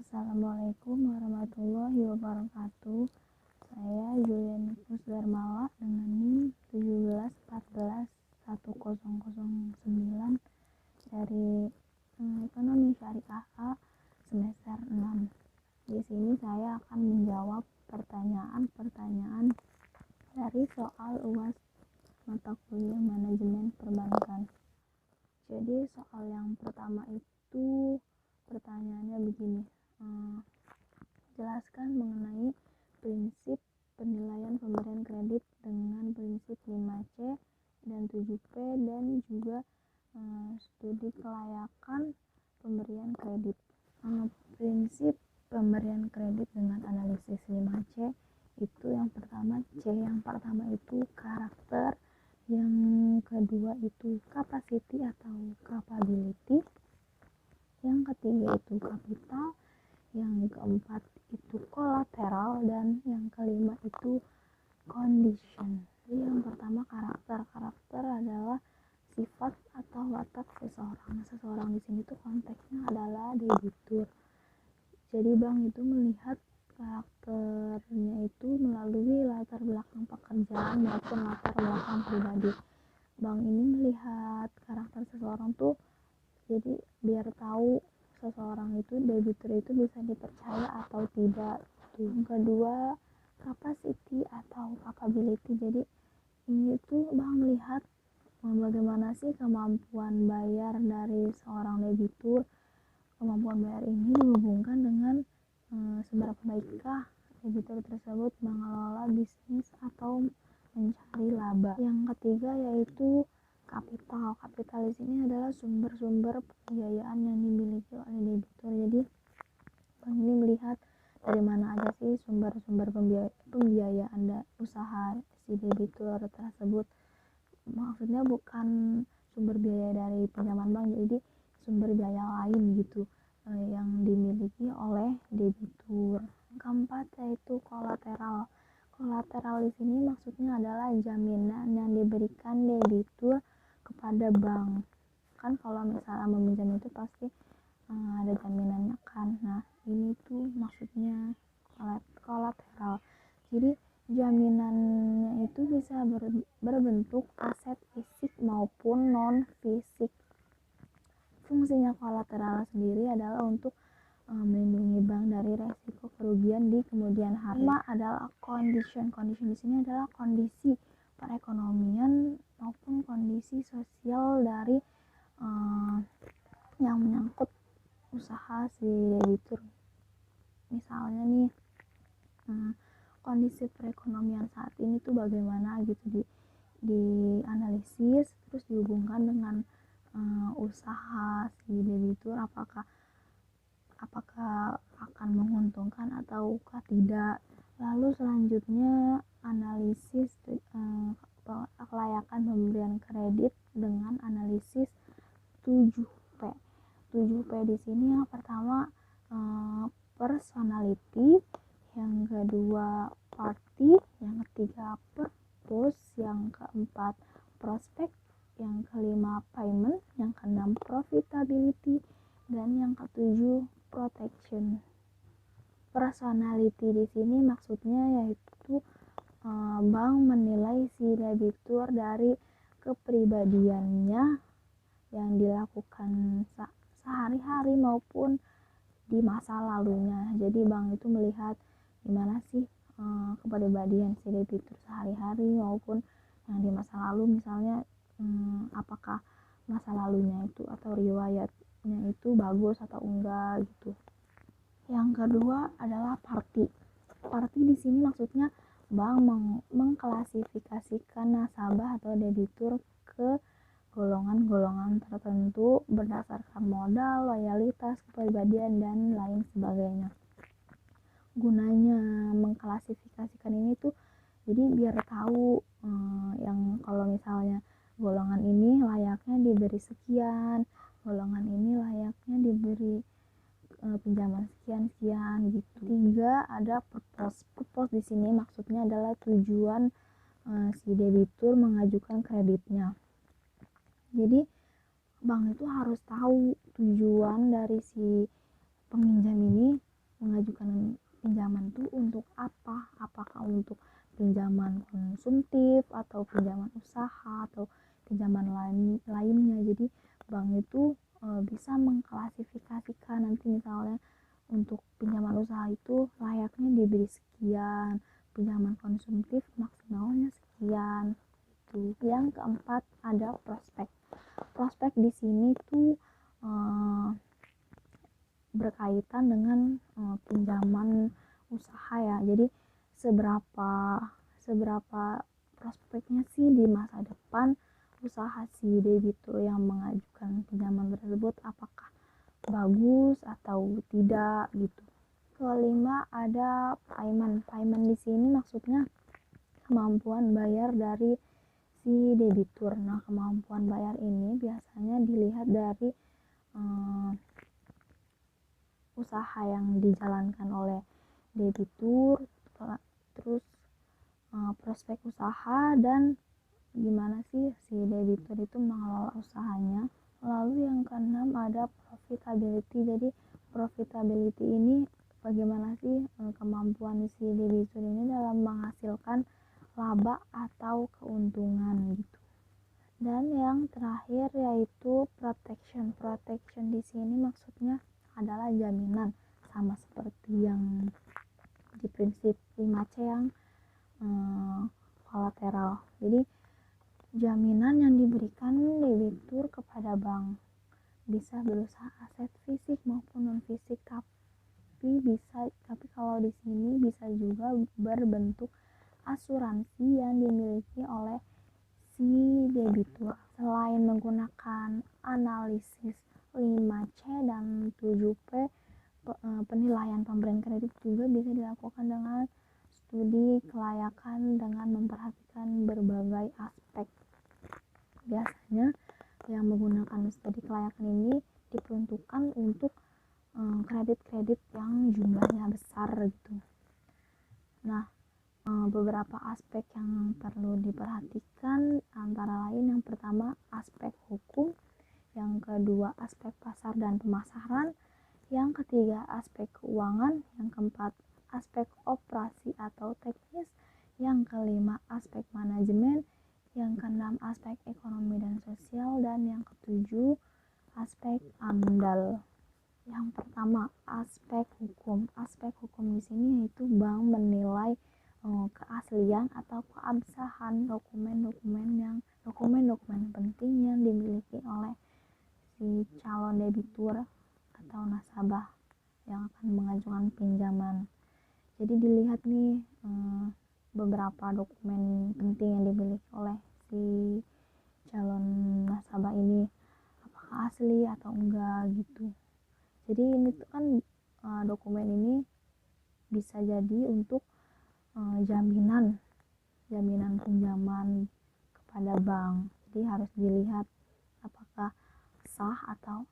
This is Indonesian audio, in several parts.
Assalamualaikum warahmatullahi wabarakatuh. Saya Julianus Darmawa dengan NIM 17141109 dari Ekonomi Syariah A semester 6. Di sini saya akan menjawab pertanyaan-pertanyaan dari soal UAS mata kuliah manajemen perbankan. Jadi soal yang pertama itu pertanyaannya begini. Jelaskan mengenai prinsip penilaian pemberian kredit dengan prinsip 5C dan 7P dan juga studi kelayakan pemberian kredit. Prinsip pemberian kredit dengan analisis 5C itu yang pertama itu karakter, yang kedua itu capacity atau capability, yang ketiga itu kapital, yang keempat itu kolateral, dan yang kelima itu condition. Jadi yang pertama karakter adalah sifat atau watak seseorang di sini tuh konteksnya adalah debitur. Jadi bank itu melihat karakternya itu melalui latar belakang pekerjaan maupun latar belakang pribadi. Bank ini melihat karakter seseorang tuh jadi biar tahu seseorang itu debitur itu bisa dipercaya atau tidak. Yang kedua capacity atau capability. Jadi ini tuh bank melihat bagaimana sih kemampuan bayar dari seorang debitur. Kemampuan bayar ini dihubungkan dengan seberapa baikkah debitur tersebut mengelola bisnis atau mencari laba. Yang ketiga yaitu kapital. Kapital di sini adalah sumber-sumber pembiayaan yang dimiliki oleh debitur. Jadi bank ini melihat dari mana aja sih sumber-sumber pembiayaan usaha si debitur tersebut. Maksudnya bukan sumber biaya dari pinjaman bank, jadi sumber biaya lain gitu yang dimiliki oleh debitur. Keempat yaitu kolateral. Kolateral di sini maksudnya adalah jaminan yang diberikan debitur kepada bank. Kan kalau misalnya meminjam itu pasti ada jaminannya kan. Nah, ini tuh maksudnya kolateral. Jadi jaminannya itu bisa berbentuk aset fisik maupun non fisik. Fungsinya kolateral sendiri adalah untuk melindungi bank dari resiko kerugian di kemudian hari. Kelima adalah condition. Condition di sini adalah kondisi perekonomian maupun kondisi sosial dari yang menyangkut usaha si debitur. Misalnya nih kondisi perekonomian saat ini tuh bagaimana gitu, dianalisis terus dihubungkan dengan usaha si debitur, apakah akan menguntungkan ataukah tidak. Lalu selanjutnya analisis kelayakan pemberian kredit dengan analisis 7P. 7P di sini yang pertama personality, yang kedua party, yang ketiga purpose, yang keempat prospek, yang kelima payment, yang keenam profitability, dan yang ketujuh protection. Personality di sini maksudnya yaitu bank menilai si debitur dari kepribadiannya yang dilakukan sehari-hari maupun di masa lalunya. Jadi bank itu melihat gimana sih kepribadian si debitur sehari-hari maupun yang di masa lalu, misalnya apakah masa lalunya itu atau riwayatnya itu bagus atau enggak gitu. Yang kedua adalah party. Party di sini maksudnya bank mengklasifikasikan nasabah atau debitur ke golongan-golongan tertentu berdasarkan modal, loyalitas, kepribadian, dan lain sebagainya. Gunanya mengklasifikasikan ini tuh jadi biar tahu yang kalau misalnya golongan ini layaknya diberi sekian, golongan ini layaknya diberi pinjaman sekian gitu. Tiga ada purpose. Purpose di sini maksudnya adalah tujuan si debitur mengajukan kreditnya. Jadi bank itu harus tahu tujuan dari si peminjam ini mengajukan pinjaman tuh untuk apa? Apakah untuk pinjaman konsumtif atau pinjaman usaha atau pinjaman lainnya. Jadi bank itu bisa mengklasifikasikan nanti misalnya untuk pinjaman usaha itu layaknya diberi sekian, pinjaman konsumtif maksimalnya sekian. Itu. Yang keempat ada prospek. Prospek di sini tuh berkaitan dengan pinjaman usaha ya. Jadi seberapa prospeknya sih di masa depan usaha si debitur yang mengajukan pinjaman tersebut, apakah bagus atau tidak gitu. Kelima ada payment. Payment di sini maksudnya kemampuan bayar dari si debitur. Nah, kemampuan bayar ini biasanya dilihat dari usaha yang dijalankan oleh debitur, terus prospek usaha dan gimana sih si debitur itu mengelola usahanya. Lalu yang keenam ada profitability. Jadi profitability ini bagaimana sih kemampuan si debitur ini dalam menghasilkan laba atau keuntungan gitu. Dan yang terakhir yaitu protection. Protection di sini maksudnya adalah jaminan, sama seperti yang di prinsip 5C yang kolateral. Jadi jaminan yang diberikan debitur kepada bank bisa berusaha aset fisik maupun non fisik, tapi kalau di sini bisa juga berbentuk asuransi yang dimiliki oleh si debitur. Selain menggunakan analisis 5C dan 7P, penilaian pemberian kredit juga bisa dilakukan dengan studi kelayakan dengan memperhatikan berbagai aspek. Biasanya yang menggunakan studi kelayakan ini diperuntukkan untuk kredit-kredit yang jumlahnya besar gitu. Nah, beberapa aspek yang perlu diperhatikan antara lain yang pertama aspek hukum, yang kedua aspek pasar dan pemasaran, yang ketiga aspek keuangan, yang keempat aspek operasi atau teknis, yang kelima aspek manajemen, yang keenam aspek ekonomi dan sosial, dan yang ketujuh aspek AMDAL. Yang pertama aspek hukum. Aspek hukum di sini yaitu bank menilai keaslian atau keabsahan dokumen-dokumen penting yang dimiliki oleh si calon debitur atau nasabah yang akan mengajukan pinjaman. Jadi dilihat nih beberapa dokumen penting yang dimiliki oleh si calon nasabah ini, apakah asli atau enggak gitu. Jadi ini tuh kan dokumen ini bisa jadi untuk jaminan pinjaman kepada bank. Jadi harus dilihat apakah sah atau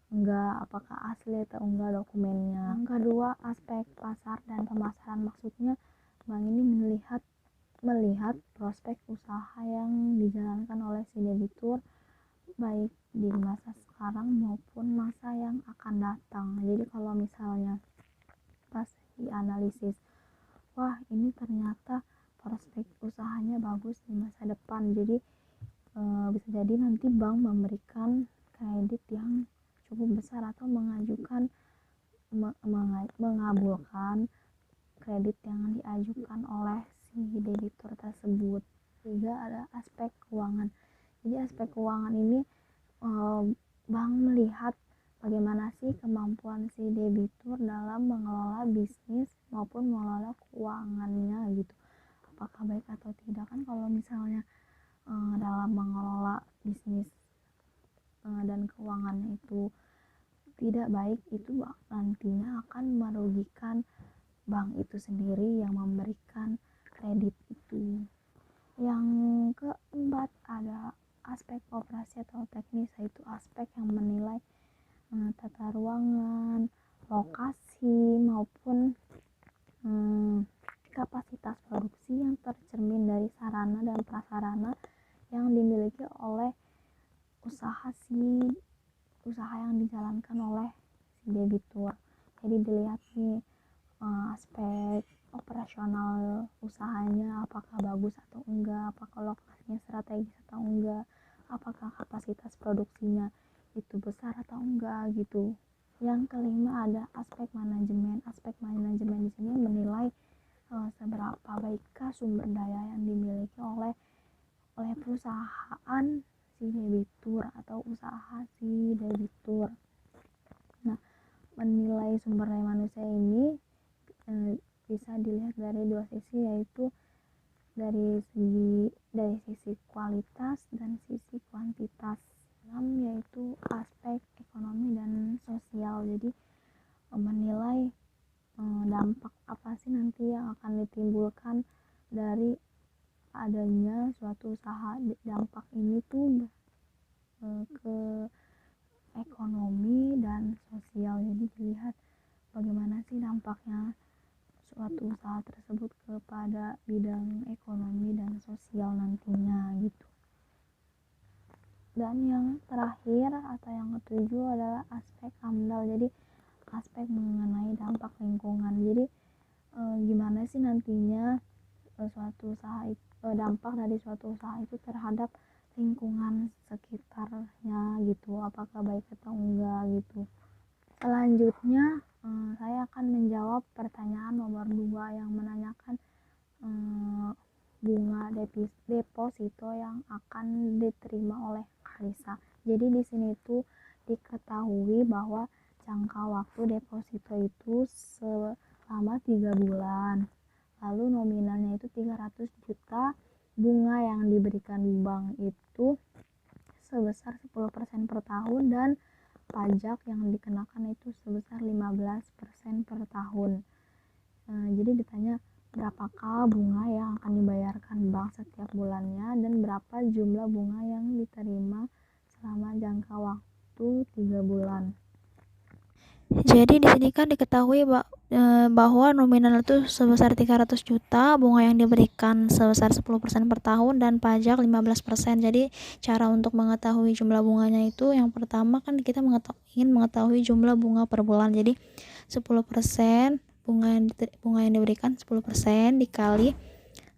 enggak, apakah asli atau enggak dokumennya. Yang kedua aspek pasar dan pemasaran, maksudnya bank ini melihat prospek usaha yang dijalankan oleh si debitur baik di masa sekarang maupun masa yang akan datang. Jadi kalau misalnya pas dianalisis, wah ini ternyata prospek usahanya bagus di masa depan, jadi bisa jadi nanti bank memberikan kredit yang cukup besar atau mengabulkan kredit yang diajukan oleh si debitur tersebut. Juga ada aspek keuangan. Jadi aspek keuangan ini bank melihat bagaimana sih kemampuan si debitur dalam mengelola bisnis maupun mengelola keuangannya gitu. Apakah baik atau tidak, kan kalau misalnya dalam mengelola bisnis dan keuangannya itu tidak baik, itu nantinya akan merugikan bank itu sendiri yang memberikan kredit itu. Yang keempat ada aspek operasi atau teknis, yaitu aspek yang menilai tata ruangan, lokasi maupun kapasitas produksi yang tercermin dari sarana dan prasarana yang dimiliki oleh usaha yang dijalankan oleh si debitur. Jadi dilihat nih aspek operasional usahanya apakah bagus atau enggak, apakah lokasinya strategis atau enggak, apakah kapasitas produksinya itu besar atau enggak gitu. Yang kelima ada aspek manajemen. Aspek manajemen di sini menilai seberapa baikkah sumber daya yang dimiliki oleh perusahaan si debitur atau usaha si debitur. Nah, menilai sumber daya manusia ini bisa dilihat dari dua sisi, yaitu dari sisi kualitas dan sisi kuantitas. Yaitu aspek ekonomi dan sosial. Jadi menilai dampak apa sih nanti yang akan ditimbulkan dari adanya suatu usaha. Dampak ini tuh ke ekonomi dan sosial. Jadi dilihat bagaimana sih dampaknya suatu usaha tersebut kepada bidang ekonomi dan sosial nantinya gitu. Dan yang terakhir atau yang ketujuh adalah aspek AMDAL. Jadi aspek mengenai dampak lingkungan. Jadi gimana sih nantinya suatu usaha dampak dari suatu usaha itu terhadap lingkungan sekitarnya gitu, apakah baik atau enggak gitu. Selanjutnya saya akan menjawab pertanyaan nomor 2 yang menanyakan bunga deposito yang akan diterima oleh Kalisa. Jadi di sini tuh diketahui bahwa jangka waktu deposito itu selama 3 bulan. Lalu nominalnya itu 300 juta, bunga yang diberikan bank itu sebesar 10% per tahun, dan pajak yang dikenakan itu sebesar 15% per tahun. Jadi ditanya berapakah bunga yang akan dibayarkan bank setiap bulannya dan berapa jumlah bunga yang diterima selama jangka waktu 3 bulan. Jadi di sini kan diketahui bahwa nominal itu sebesar 300 juta, bunga yang diberikan sebesar 10% per tahun, dan pajak 15%. Jadi cara untuk mengetahui jumlah bunganya itu yang pertama kan kita ingin mengetahui jumlah bunga per bulan. Jadi 10% bunga yang diberikan 10% dikali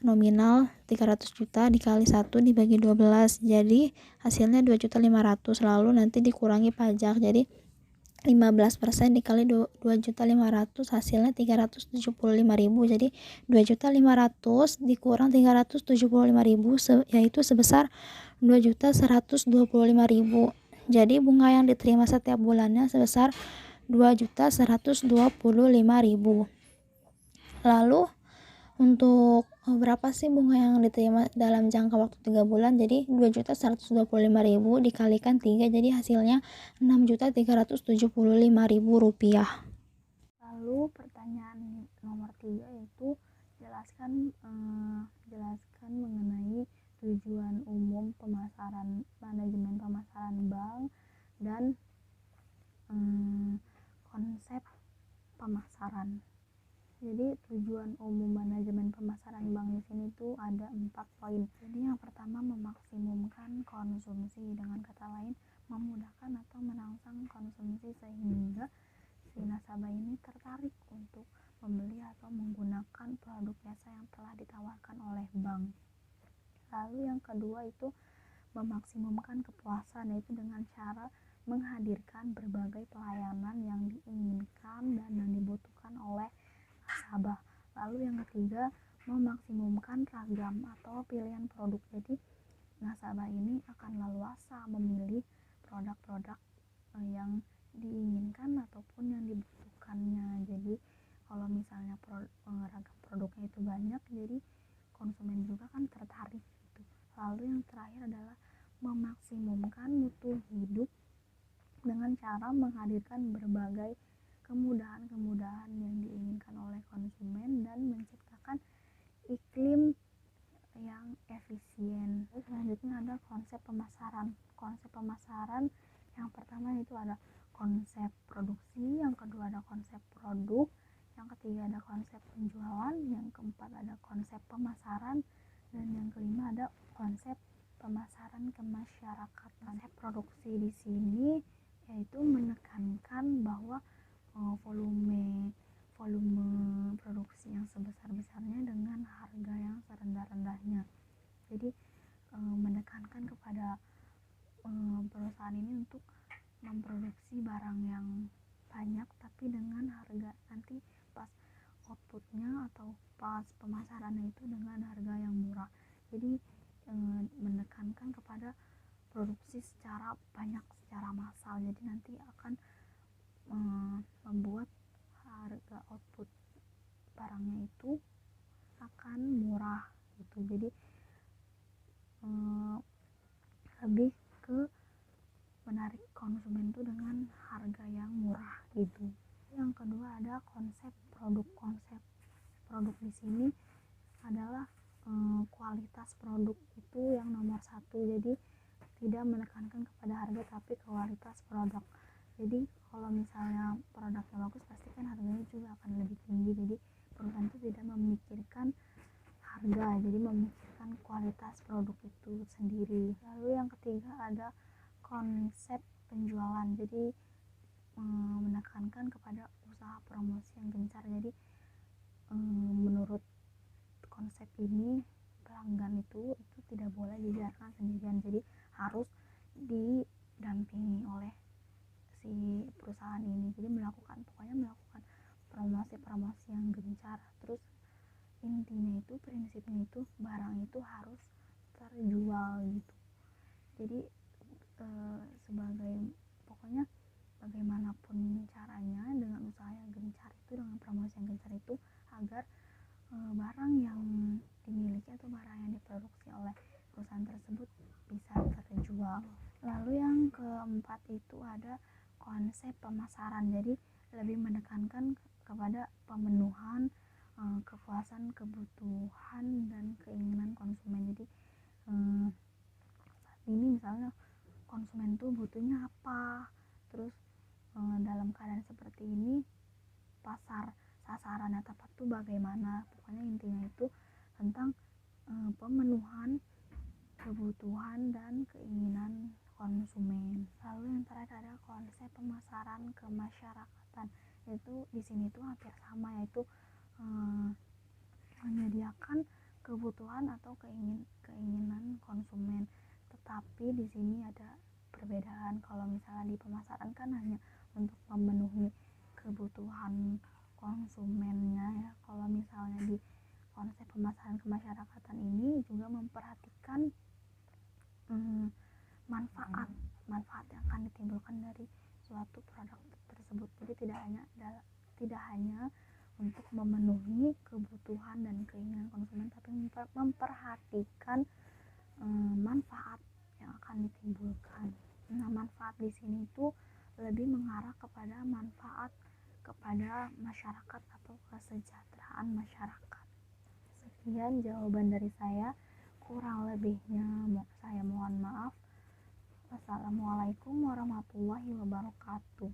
nominal 300 juta dikali 1 dibagi 12. Jadi hasilnya 2.500.000, lalu nanti dikurangi pajak. Jadi 15% dikali 2.500.000 hasilnya 375.000. Jadi 2.500.000 dikurang 375.000 yaitu sebesar 2.125.000. Jadi bunga yang diterima setiap bulannya sebesar 2.125.000. Lalu untuk berapa sih bunga yang diterima dalam jangka waktu 3 bulan? Jadi 2.125.000 dikalikan 3, jadi hasilnya 6.375.000 rupiah. Lalu pertanyaan nomor 3 yaitu jelaskan mengenai tujuan umum manajemen pemasaran bank dan konsep pemasaran. Jadi tujuan umum manajemen pemasaran bank di sini tuh ada 4 poin. Jadi yang pertama memaksimumkan konsumsi, dengan kata lain memudahkan atau merangsang konsumsi sehingga si nasabah ini tertarik untuk membeli atau menggunakan produk jasa yang telah ditawarkan oleh bank. Lalu yang kedua itu memaksimumkan kepuasan, yaitu dengan cara menghadirkan berbagai pelayanan yang diinginkan dan yang dibutuhkan oleh nasabah. Lalu yang ketiga memaksimumkan ragam atau pilihan produk. Jadi nasabah ini akan leluasa memilih produk-produk yang diinginkan ataupun yang dibutuhkannya. Jadi kalau misalnya ragam produknya itu banyak, jadi konsumen juga kan tertarik gitu. Lalu yang terakhir adalah memaksimumkan mutu hidup dengan cara menghadirkan berbagai kemudahan-kemudahan yang diinginkan oleh konsumen dan menciptakan iklim yang efisien. Selanjutnya ada konsep pemasaran. Konsep pemasaran yang pertama itu ada konsep produksi, yang kedua ada konsep produk, yang ketiga ada konsep penjualan, yang keempat ada konsep pemasaran, dan yang kelima ada konsep pemasaran ke masyarakat. Konsep produksi di sini yaitu menekankan bahwa volume tapi dengan harga nanti pas outputnya atau pas pemasarannya itu dengan harga yang murah. Jadi menekankan kepada produksi secara banyak, secara massal, jadi nanti akan membuat harga output barangnya itu akan murah gitu. Jadi lebih ke menarik konsumen itu dengan harga yang murah gitu. Yang kedua ada konsep produk. Konsep produk di sini adalah kualitas produk itu yang nomor satu. Jadi tidak menekankan kepada harga tapi kualitas produk. Jadi kalau misalnya produknya bagus pasti kan harganya juga akan lebih tinggi. Jadi perusahaan itu tidak memikirkan harga, jadi memikirkan kualitas produk itu sendiri. Lalu yang ketiga ada konsep penjualan. Jadi menekankan kepada usaha promosi yang gencar. Jadi menurut konsep ini pelanggan itu tidak boleh dibiarkan sendirian, jadi harus didampingi oleh si perusahaan ini. Jadi melakukan promosi yang gencar. Terus intinya itu, prinsipnya itu barang itu harus terjual gitu. Jadi pokoknya bagaimanapun caranya dengan usaha yang gencar itu, dengan promosi yang gencar itu, agar barang yang dimiliki atau barang yang diproduksi oleh perusahaan tersebut bisa terjual. Lalu yang keempat itu ada konsep pemasaran. Jadi lebih menekankan kepada pemenuhan kepuasan, kebutuhan, dan keinginan konsumen. Jadi saat ini misalnya konsumen tuh butuhnya apa, terus dalam keadaan seperti ini pasar sasarannya tepat tuh bagaimana. Pokoknya intinya itu tentang pemenuhan kebutuhan dan keinginan konsumen. Lalu yang terakhir ada konsep pemasaran kemasyarakatan. Itu di sini tuh hampir sama, yaitu menyediakan kebutuhan atau keinginan konsumen. Tetapi di sini ada perbedaan. Kalau misalnya di pemasaran kan hanya untuk memenuhi kebutuhan konsumennya ya. Kalau misalnya di konsep pemasaran kemasyarakatan ini juga memperhatikan manfaat yang akan ditimbulkan dari suatu produk tersebut. Jadi tidak hanya untuk memenuhi kebutuhan dan keinginan konsumen, tapi memperhatikan manfaat yang akan ditimbulkan. Nah, manfaat di sini itu lebih mengarah kepada manfaat kepada masyarakat atau kesejahteraan masyarakat. Sekian jawaban dari saya, kurang lebihnya saya mohon maaf. Wassalamualaikum warahmatullahi wabarakatuh.